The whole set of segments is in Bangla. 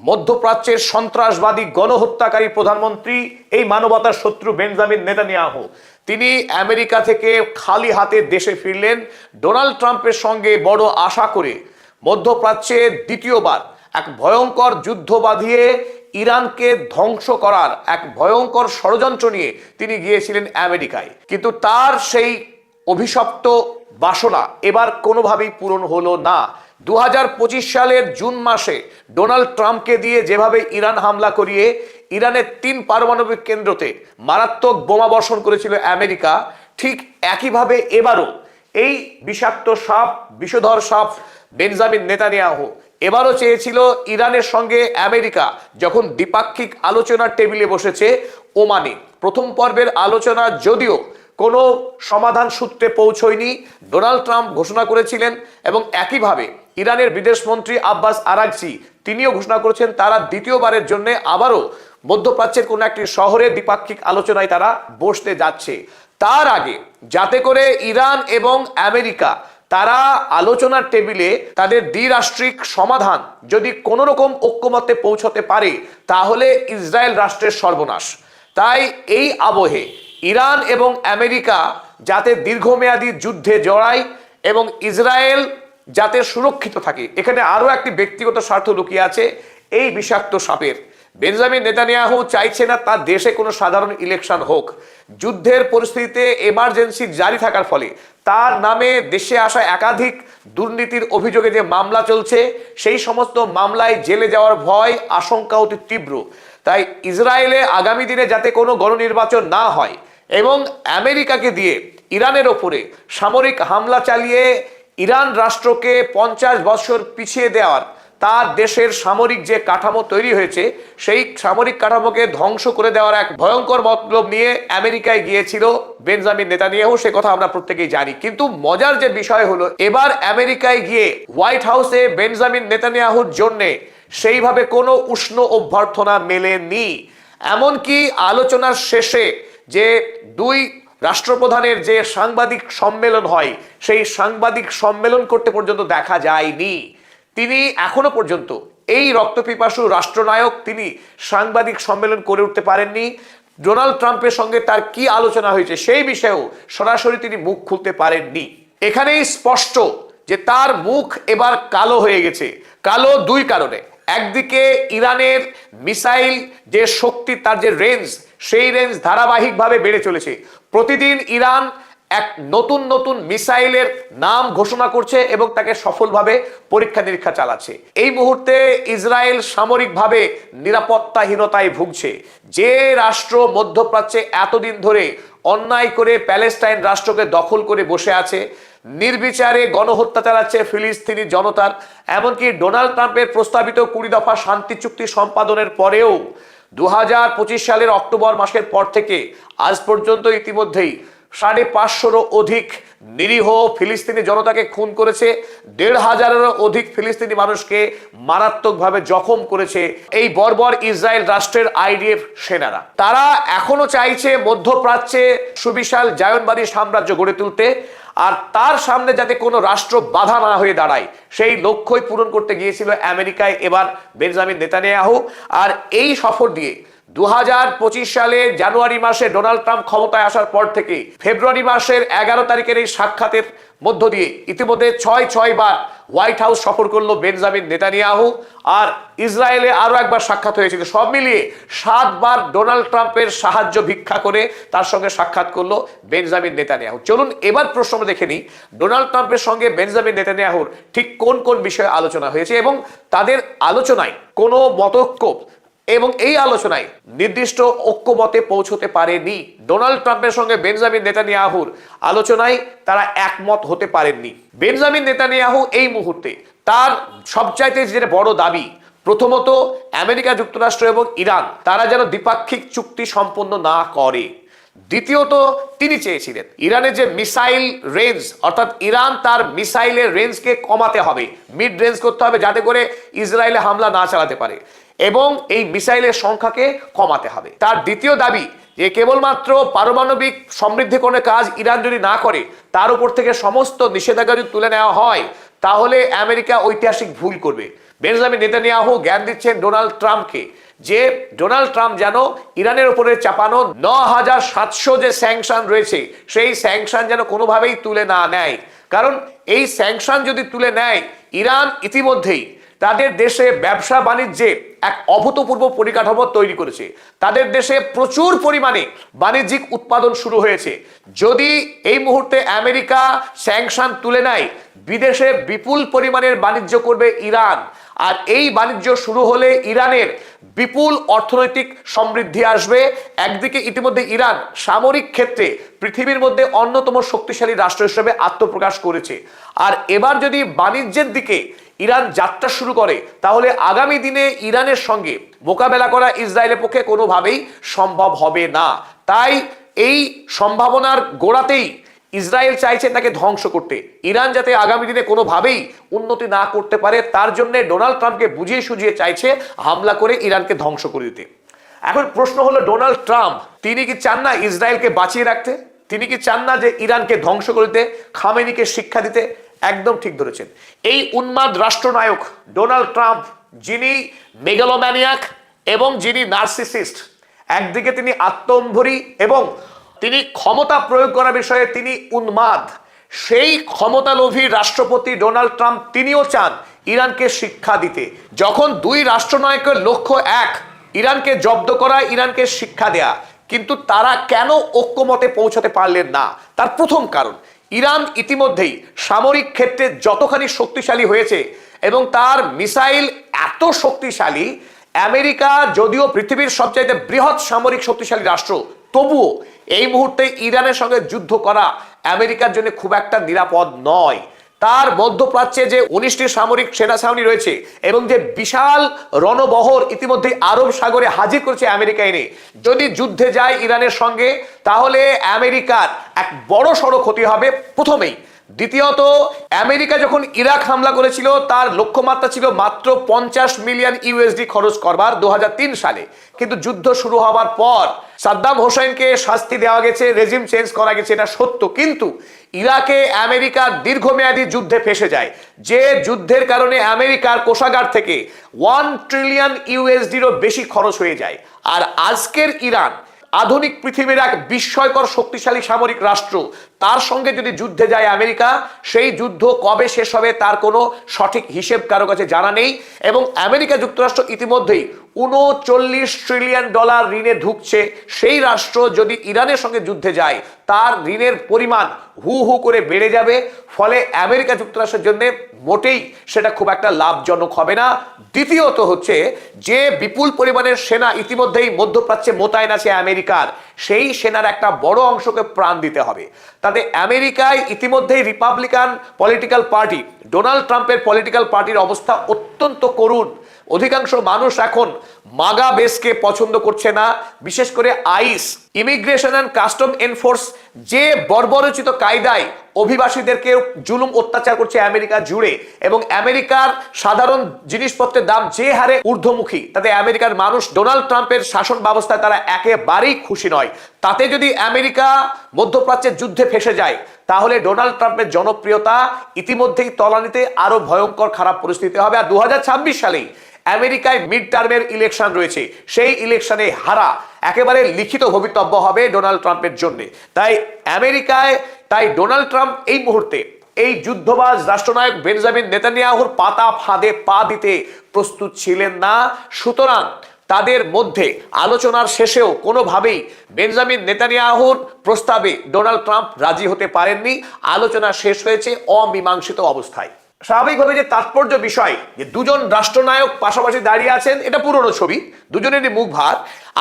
মধ্যপ্রাচ্যের সন্ত্রাসবাদী গণহত্যাকারী প্রধানমন্ত্রী, এই মানবতার শত্রু বেঞ্জামিন নেতানিয়াহু, তিনি আমেরিকা থেকে খালি হাতে দেশে ফিরলেন ডোনাল্ড ট্রাম্পের সঙ্গে বড় আশা করে মধ্যপ্রাচ্যে দ্বিতীয়বার এক ভয়ঙ্কর যুদ্ধ বাঁধিয়ে ইরানকে ধ্বংস করার এক ভয়ঙ্কর ষড়যন্ত্র নিয়ে তিনি গিয়েছিলেন আমেরিকায়। কিন্তু তার সেই অভিশপ্ত বাসনা এবার কোনোভাবেই পূরণ হলো না। 2025 সালের জুন মাসে ডোনাল্ড ট্রাম্পকে দিয়ে যেভাবে ইরান হামলা করিয়ে ইরানের 3 পারমাণবিক কেন্দ্রতে মারাত্মক বোমা বর্ষণ করেছিল আমেরিকা, ঠিক একইভাবে এবারও এই বিষাক্ত সাপ, বিষধর সাপ বেঞ্জামিন নেতানিয়াহু এবারও চেয়েছিল ইরানের সঙ্গে আমেরিকা যখন দ্বিপাক্ষিক আলোচনার টেবিলে বসেছে ওমানে, প্রথম পর্বের আলোচনা যদিও কোনো সমাধান সূত্রে পৌঁছয়নি, ডোনাল্ড ট্রাম্প ঘোষণা করেছিলেন এবং একইভাবে ইরানের বিদেশমন্ত্রী আব্বাস আরাগচি তিনিও ঘোষণা করেছেন তারা দ্বিতীয়বারের জন্য আবারও মধ্যপ্রাচ্যের কোনো একটি শহরে দ্বিপাক্ষিক আলোচনায় তারা বসতে যাচ্ছে। তার আগে যাতে করে ইরান এবং আমেরিকা তারা আলোচনার টেবিলে তাদের দ্বিরাষ্ট্রিক সমাধান যদি কোনো রকম ঐক্যমতে পৌঁছতে পারে তাহলে ইসরায়েল রাষ্ট্রের সর্বনাশ। তাই এই আবহে ইরান এবং আমেরিকা যাতে দীর্ঘমেয়াদী যুদ্ধে জড়ায় এবং ইসরায়েল যাতে সুরক্ষিত থাকে, এখানে আরো একটি ব্যক্তিগত স্বার্থ লুকিয়ে আছে এই বিষাক্ত সাপের। বেঞ্জামিন নেতানিয়াহু চাইছে না তার দেশে কোনো সাধারণ ইলেকশন হোক। যুদ্ধের পরিস্থিতিতে এমার্জেন্সি জারি থাকার ফলে তার নামে দেশে আসা একাধিক দুর্নীতির অভিযোগে যে মামলা চলছে সেই সমস্ত মামলায় জেলে যাওয়ার ভয়, আশঙ্কা অতি তীব্র। তাই ইসরায়েলে আগামী দিনে যাতে কোনো গণনির্বাচন না হয় এবং আমেরিকাকে দিয়ে ইরানের ওপরে সামরিক হামলা চালিয়ে ইরান রাষ্ট্রকে 50 বছর পিছিয়ে দেওয়ার, তার দেশের সামরিক যে কাঠামো তৈরি হয়েছে সেই সামরিক কাঠামোকে ধ্বংস করে দেওয়ার এক ভয়ঙ্কর মতলব নিয়ে আমেরিকায় গিয়েছিল বেঞ্জামিন নেতানিয়াহু, সে কথা আমরা প্রত্যেকেই জানি। কিন্তু মজার যে বিষয় হলো এবার আমেরিকায় গিয়ে হোয়াইট হাউসে বেঞ্জামিন নেতানিয়াহুর জন্যে সেইভাবে কোনো উষ্ণ অভ্যর্থনা মেলেনি। এমনকি আলোচনার শেষে যে 2 রাষ্ট্রপ্রধানের যে সাংবাদিক সম্মেলন হয় সেই সাংবাদিক সম্মেলন করতে পর্যন্ত দেখা যায়নি। তিনি এখনো পর্যন্ত এই রক্তপিপাসু রাষ্ট্রনায়ক তিনি সাংবাদিক সম্মেলন করে উঠতে পারেননি। ডোনাল্ড ট্রাম্পের সঙ্গে তার কি আলোচনা হয়েছে সেই বিষয়েও সরাসরি তিনি মুখ খুলতে পারেননি। এখানেই স্পষ্ট যে তার মুখ এবার কালো হয়ে গেছে। কালো 2 কারণে। একদিকে ইরানের মিসাইল যে শক্তি, তার যে রেঞ্জ, সেই রেঞ্জ ধারাবাহিকভাবে বেড়ে চলেছে। প্রতিদিন ইরান এক নতুন নতুন মিসাইলের নাম ঘোষণা করছে এবং তাকে সফলভাবে পরীক্ষা নিরীক্ষা চালাচ্ছে। এই মুহূর্তে ইসরায়েল সামরিকভাবে নিরাপত্তাহীনতায় ভুগছে। যে রাষ্ট্র মধ্যপ্রাচ্যে এতদিন ধরে অন্যায় করে প্যালেস্টাইন রাষ্ট্রকে দখল করে বসে আছে, নির্বিচারে গণহত্যা চালাচ্ছে ফিলিস্তিনি জনতার, এমনকি ডোনাল্ড ট্রাম্পের প্রস্তাবিত 20 দফা শান্তি চুক্তি সম্পাদনের পরেও 2025 সালের অক্টোবর মাসের পর থেকে আজ পর্যন্ত ইতিমধ্যেই 550-এরও অধিক নিরীহ ফিলিস্তিনি জনতাকে খুন করেছে, 1,500-এরও অধিক ফিলিস্তিনি মানুষকে মারাত্মকভাবে জখম করেছে এই বর্বর ইসরায়েল রাষ্ট্রের আইডিএফ সেনারা। তারা এখনো চাইছে মধ্যপ্রাচ্যে সুবিশাল জায়নবাদী সাম্রাজ্য গড়ে তুলতে, আর তার সামনে যাতে কোনো রাষ্ট্র বাধা না হয়ে দাঁড়ায় সেই লক্ষ্যই পূরণ করতে গিয়েছিল আমেরিকায় এবার বেঞ্জামিন নেতানিয়াহু। আর এই সফর দিয়ে 2025 সালে জানুয়ারি মাসে ডোনাল্ড ট্রাম্প ক্ষমতায় আসার পর থেকে ফেব্রুয়ারি মাসের 11 তারিখের এই সাক্ষাতের মধ্য দিয়ে ইতিমধ্যে 6 বার হোয়াইট হাউস সফর করলো বেঞ্জামিন নেতানিয়াহু, আর ইসরায়েলে আরো একবার সাক্ষাৎ হয়েছিল। সব মিলিয়ে 7 বার ডোনাল্ড ট্রাম্পের সাহায্য ভিক্ষা করে তার সঙ্গে সাক্ষাৎ করলো বেঞ্জামিন নেতানিয়াহু। চলুন এবার প্রশ্ন দেখে নিই ডোনাল্ড ট্রাম্পের সঙ্গে বেঞ্জামিন নেতানিয়াহুর ঠিক কোন কোন বিষয়ে আলোচনা হয়েছে এবং তাদের আলোচনায় কোনো মতৈক্য এবং এই আলোচনায় নির্দিষ্ট ঐক্যমতে পৌঁছতে পারেনি। ডোনাল্ড ট্রাম্পের সঙ্গে বেঞ্জামিন নেতানিয়াহুর আলোচনায় তারা একমত হতে পারেননি। বেঞ্জামিন নেতানিয়াহু এই মুহূর্তে তার সবচাইতে যেটা বড় দাবি, প্রথমত আমেরিকা যুক্তরাষ্ট্র এবং ইরান তারা যেন দ্বিপাক্ষিক চুক্তি সম্পন্ন না করে। দ্বিতীয়ত তিনি চেয়েছিলেন ইরানের যে মিসাইল রেঞ্জ, অর্থাৎ ইরান তার মিসাইলের রেঞ্জকে কমাতে হবে, মিড রেঞ্জ করতে হবে যাতে করে ইসরায়েলে হামলা না চালাতে পারে, এবং এই মিসাইলের সংখ্যাকে কমাতে হবে। তার দ্বিতীয় দাবি যে কেবলমাত্র পারমাণবিক সমৃদ্ধিকরণের কাজ ইরান যদি না করে, তার উপর থেকে সমস্ত নিষেধাজ্ঞা যদি তুলে নেওয়া হয়, তাহলে আমেরিকা ঐতিহাসিক ভুল করবে। বেঞ্জামিন নেতানিয়াহু জ্ঞান দিচ্ছেন ডোনাল্ড ট্রাম্পকে যে ডোনাল্ড ট্রাম্প যেন ইরানের উপরে চাপানো ৯,৭০০ যে স্যাংশন রয়েছে সেই স্যাংশন যেন কোনোভাবেই তুলে না নেয়। কারণ এই স্যাংশন যদি তুলে নেয়, ইরান ইতিমধ্যেই তাদের দেশে ব্যবসা বাণিজ্যে এক অভূতপূর্ব পরিকাঠামো তৈরি করেছে। তাদের দেশে প্রচুর পরিমাণে বাণিজ্যিক উৎপাদন শুরু হয়েছে। যদি এই মুহূর্তে আমেরিকা স্যাংশন তুলে নেয়, বিদেশে বিপুল পরিমাণের বাণিজ্য করবে ইরান। আর এই বাণিজ্য শুরু হলে ইরানের বিপুল অর্থনৈতিক সমৃদ্ধি আসবে। একদিকে ইতিমধ্যে ইরান সামরিক ক্ষেত্রে পৃথিবীর মধ্যে অন্যতম শক্তিশালী রাষ্ট্র হিসেবে আত্মপ্রকাশ করেছে। আর এবার যদি বাণিজ্যের দিকে ইরান যাত্রা শুরু করে, তাহলে আগামী দিনে ইরানের সঙ্গে মোকাবেলা করা ইসরায়েলের পক্ষে কোনোভাবেই সম্ভব হবে না। তাই এই সম্ভাবনার গোড়াতেই ইসরায়েল চাইছে তাকে ধ্বংস করতে। ইরান যাতে আগামী দিনে কোনোভাবেই উন্নতি না করতে পারে, তার জন্য ডোনাল্ড ট্রাম্পকে বুঝিয়ে সুঝিয়ে চাইছে হামলা করে ইরানকে ধ্বংস করে দিতে। এখন প্রশ্ন হলো, ডোনাল্ড ট্রাম্প তিনি কি চান না ইসরায়েলকে বাঁচিয়ে রাখতে? তিনি কি চান না যে ইরানকে ধ্বংস করে দিতে, খামেনিকে শিক্ষা দিতে? একদম ঠিক ধরেছেন। এই উন্মাদ রাষ্ট্রনায়ক ডোনাল্ড ট্রাম্প, যিনি মেগালোম্যানিয়াক এবং যিনি নার্সিসিস্ট, একদিকে তিনি আত্মম্ভরী এবং তিনি ক্ষমতা প্রয়োগ করার বিষয়ে তিনি উন্মাদ, সেই ক্ষমতালোভী রাষ্ট্রপতি ডোনাল্ড ট্রাম্প তিনিও চান ইরানকে শিক্ষা দিতে। যখন দুই রাষ্ট্রনায়কের লক্ষ্য এক, ইরানকে জব্দ করা, ইরানকে শিক্ষা দেয়া, কিন্তু তারা কেন ঐক্যমতে পৌঁছাতে পারলেন না? তার প্রথম কারণ, ইরান ইতিমধ্যেই সামরিক ক্ষেত্রে যতখানি শক্তিশালী হয়েছে এবং তার মিসাইল এত শক্তিশালী, আমেরিকা যদিও পৃথিবীর সবচাইতে বৃহৎ সামরিক শক্তিশালী রাষ্ট্র, তবুও এই মুহূর্তে ইরানের সঙ্গে যুদ্ধ করা আমেরিকার জন্য খুব একটা নিরাপদ নয়। তার মধ্যপ্রাচ্যে যে 19টি সামরিক সেনা ছাউনি রয়েছে এবং যে বিশাল রণবহর ইতিমধ্যে আরব সাগরে হাজির করেছে আমেরিকা এনে, যদি যুদ্ধে যায় ইরানের সঙ্গে, তাহলে আমেরিকার এক বড় সড়ো ক্ষতি হবে প্রথমেই। দ্বিতীয়ত, আমেরিকা যখন ইরাক হামলা করেছিল, তার লক্ষ্যমাত্রা ছিল মাত্র 50 মিলিয়ন ইউএসডি খরচ করবার 2003 সালে। কিন্তু যুদ্ধ শুরু হওয়ার পর সাদ্দাম হোসেনকে শাস্তি দেওয়া গেছে, রেজিম চেঞ্জ করা গেছে, এটা সত্য। কিন্তু ইরাকে আমেরিকা দীর্ঘমেয়াদী যুদ্ধে ফেসে যায়, যে যুদ্ধের কারণে আমেরিকার কোষাগার থেকে 1 ট্রিলিয়ন ইউএসডিরও বেশি খরচ হয়ে যায়। আর আজকের ইরান আধুনিক পৃথিবীর এক বিস্ময়কর শক্তিশালী সামরিক রাষ্ট্র, তার সঙ্গে যদি যুদ্ধে যায় আমেরিকা, সেই যুদ্ধ কবে শেষ হবে তার কোনো সঠিক হিসেব কারো কাছে জানা নেই। এবং আমেরিকা যুক্তরাষ্ট্র ইতিমধ্যেই 39 ট্রিলিয়ন ডলার ঋণে ঢুকছে। সেই রাষ্ট্র যদি ইরানের সঙ্গে যুদ্ধে যায়, তার ঋণের পরিমাণ হু হু করে বেড়ে যাবে। ফলে আমেরিকা যুক্তরাষ্ট্রের জন্য মোটেই সেটা খুব একটা লাভজনক হবে না। দ্বিতীয়ত হচ্ছে, যে বিপুল পরিমাণের সেনা ইতিমধ্যেই মধ্যপ্রাচ্যে মোতায়েন আছে আমেরিকার, সেই সেনার একটা বড় অংশকে প্রাণ দিতে হবে। তাতে আমেরিকায় ইতিমধ্যেই রিপাবলিকান পলিটিক্যাল পার্টি, ডোনাল্ড ট্রাম্পের পলিটিক্যাল পার্টির অবস্থা অত্যন্ত করুণ। অধিকাংশ মানুষ এখন মাগা বেসকে পছন্দ করছে না। বিশেষ করে আইস, ইমিগ্রেশন অ্যান্ড কাস্টম এনফোর্স, যে বর্বরোচিত কায়দায় অভিবাসীদেরকে জুলুম অত্যাচার করছে আমেরিকা জুড়ে, এবং আমেরিকার সাধারণ জিনিসপত্রের দাম যে হারে ঊর্ধ্বমুখী, তাতে আমেরিকার মানুষ ডোনাল্ড ট্রাম্পের শাসন ব্যবস্থায় তারা একেবারেই খুশি নয়। তাতে যদি আমেরিকা মধ্যপ্রাচ্যের যুদ্ধে ফেসে যায়, তাহলে ডোনাল্ড ট্রাম্পের জনপ্রিয়তা ইতিমধ্যেই তলানিতে আরো ভয়ঙ্কর খারাপ পরিস্থিতি হবে। আর 2026 সালেই আমেরিকায় মিড টার্মের ইলেকশন রয়েছে, সেই ইলেকশনে হারা একেবারে লিখিত ভবিতব্য হবে ডোনাল্ড ট্রাম্পের জন্য। তাই ডোনাল্ড ট্রাম্প এই মুহূর্তে এই যুদ্ধবাজ রাষ্ট্রনায়ক বেঞ্জামিন নেতানিয়াহুর পাতা ফাঁদে পা দিতে প্রস্তুত ছিলেন না। সুতরাং তাদের মধ্যে আলোচনার শেষেও কোনোভাবেই বেঞ্জামিন নেতানিয়াহুর প্রস্তাবে ডোনাল্ড ট্রাম্প রাজি হতে পারেননি। আলোচনা শেষ হয়েছে অমীমাংসিত অবস্থায়। স্বাভাবিকভাবে যে তাৎপর্য বিষয় যে দুজন রাষ্ট্রনায়ক পাশাপাশি দাঁড়িয়ে আছেন, এটা পুরনো ছবি, দুজনেরই মুখ ভার।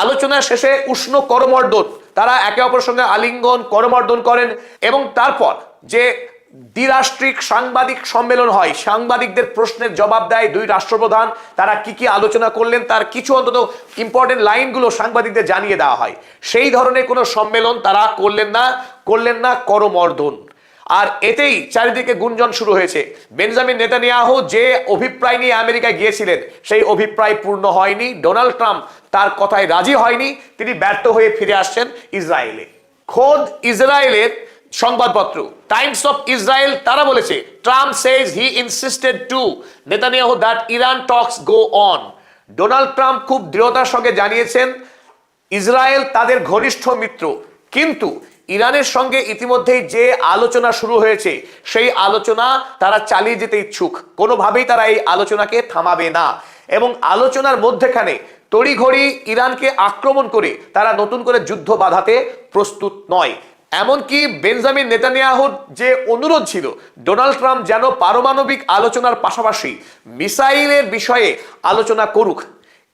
আলোচনা শেষে উষ্ণ করমর্দন, তারা একে অপরের সঙ্গে আলিঙ্গন করমর্দন করেন এবং তারপর যে দ্বিরাষ্ট্রিক সাংবাদিক সম্মেলন হয়, সাংবাদিকদের প্রশ্নের জবাব দেয় দুই রাষ্ট্রপ্রধান। তারা কি কি আলোচনা করলেন তার কিছু অন্তত ইম্পর্টেন্ট লাইনগুলো সাংবাদিকদের জানিয়ে দেওয়া হয়। সেই ধরনের কোনো সম্মেলন তারা করলেন না করমর্দন। আর এতেই চারিদিকে গুঞ্জন শুরু হয়েছে। বেঞ্জামিন নেতানিয়াহু যে অভিপ্রায় নিয়ে আমেরিকায় গিয়েছিলেন, সেই অভিপ্রায় পূর্ণ হয়নি। ডোনাল্ড ট্রাম্প তার কথায় রাজি হয়নি, তিনি ব্যর্থ হয়ে ফিরে আসছেন ইসরায়েলে। খোদ ইসরায়েলের সংবাদপত্র টাইমস অফ ইসরায়েল তারা বলেছে, Trump says he insisted to Netanyahu that Iran talks go on. Donald Trump খুব দৃঢ়তার সঙ্গে জানিয়েছেন ইসরায়েল তাদের ঘনিষ্ঠ মিত্র, কিন্তু ইরানের সঙ্গে ইতিমধ্যেই যে আলোচনা শুরু হয়েছে সেই আলোচনা তারা চালিয়ে যেতে ইচ্ছুক, কোনোভাবেই তারা এই আলোচনাকে থামাবে না। এবং আলোচনার মধ্যেখানে তড়িঘড়ি ইরানকে আক্রমণ করে তারা নতুন করে যুদ্ধ বাঁধাতে প্রস্তুত নয়। এমনকি বেঞ্জামিন নেতানিয়াহুর যে অনুরোধ ছিল ডোনাল্ড ট্রাম্প যেন পারমাণবিক আলোচনার পাশাপাশি মিসাইলের বিষয়ে আলোচনা করুক,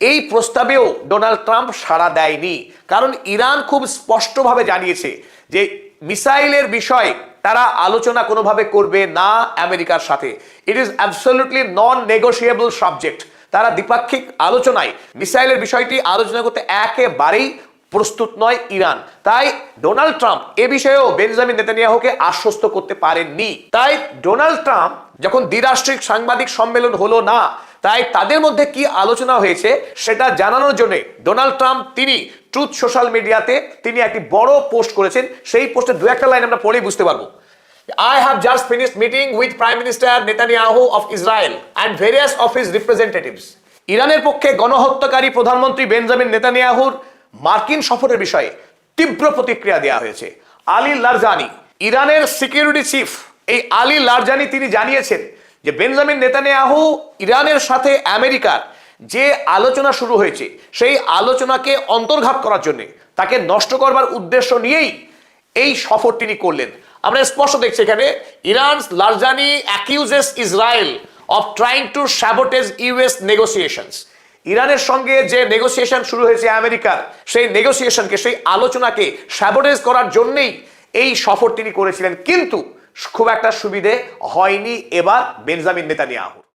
এই প্রস্তাবেও ডোনাল্ড ট্রাম্প সাড়া দেয়নি। কারণ ইরান খুব স্পষ্টভাবে জানিয়েছে যে মিসাইলের বিষয়ে তারা আলোচনা কোনোভাবে করবে না আমেরিকার সাথে। It is absolutely non negotiable subject. তারা দ্বিপাক্ষিক আলোচনায় মিসাইলের বিষয়টি আলোচনা করতে একেবারেই প্রস্তুত নয় ইরান। তাই ডোনাল্ড ট্রাম্প এ বিষয়েও বেঞ্জামিন নেতানিয়াহুকে আশ্বস্ত করতে পারেননি। তাই ডোনাল্ড ট্রাম্প যখন দ্বিরাষ্ট্রিক সাংবাদিক সম্মেলন হলো না, তাই তাদের মধ্যে কি আলোচনা হয়েছে সেটা জানানোর জন্য ডোনাল্ড ট্রাম্প তিনি ট্রুথ সোশ্যাল মিডিয়াতে তিনি একটি বড় পোস্ট করেছেন। সেই পোস্টে দু একটা লাইন আমরা পড়েই বুঝতে পারবো। I have just finished meeting with Prime Minister Netanyahu of Israel and various of his representatives. ইরানের পক্ষে গণহত্যাকারী প্রধানমন্ত্রী বেঞ্জামিন নেতানিয়াহুর মার্কিন সফরের বিষয়ে তীব্র প্রতিক্রিয়া দেওয়া হয়েছে। আলী লারজানি, ইরানের সিকিউরিটি চিফ, এই আলী লারজানি তিনি জানিয়েছেন যে বেঞ্জামিন নেতানিয়াহু ইরানের সাথে আমেরিকার যে আলোচনা শুরু হয়েছে সেই আলোচনাকে অন্তর্ঘাত করার জন্য, তাকে নষ্ট করবার উদ্দেশ্য নিয়েই এই সফর তিনি করলেন। আমরা স্পষ্ট দেখছি এখানে Iran Larijani accuses Israel of trying to sabotage US negotiations. ইরানের সঙ্গে যে নেগোসিয়েশন শুরু হয়েছে আমেরিকার, সেই নেগোসিয়েশনকে, সেই আলোচনাকে স্যাবোটেজ করার জন্যই এই সফর তিনি করেছিলেন। কিন্তু খুব একটা সুবিধে হয়নি এবার বেঞ্জামিন নেতানিয়াহু।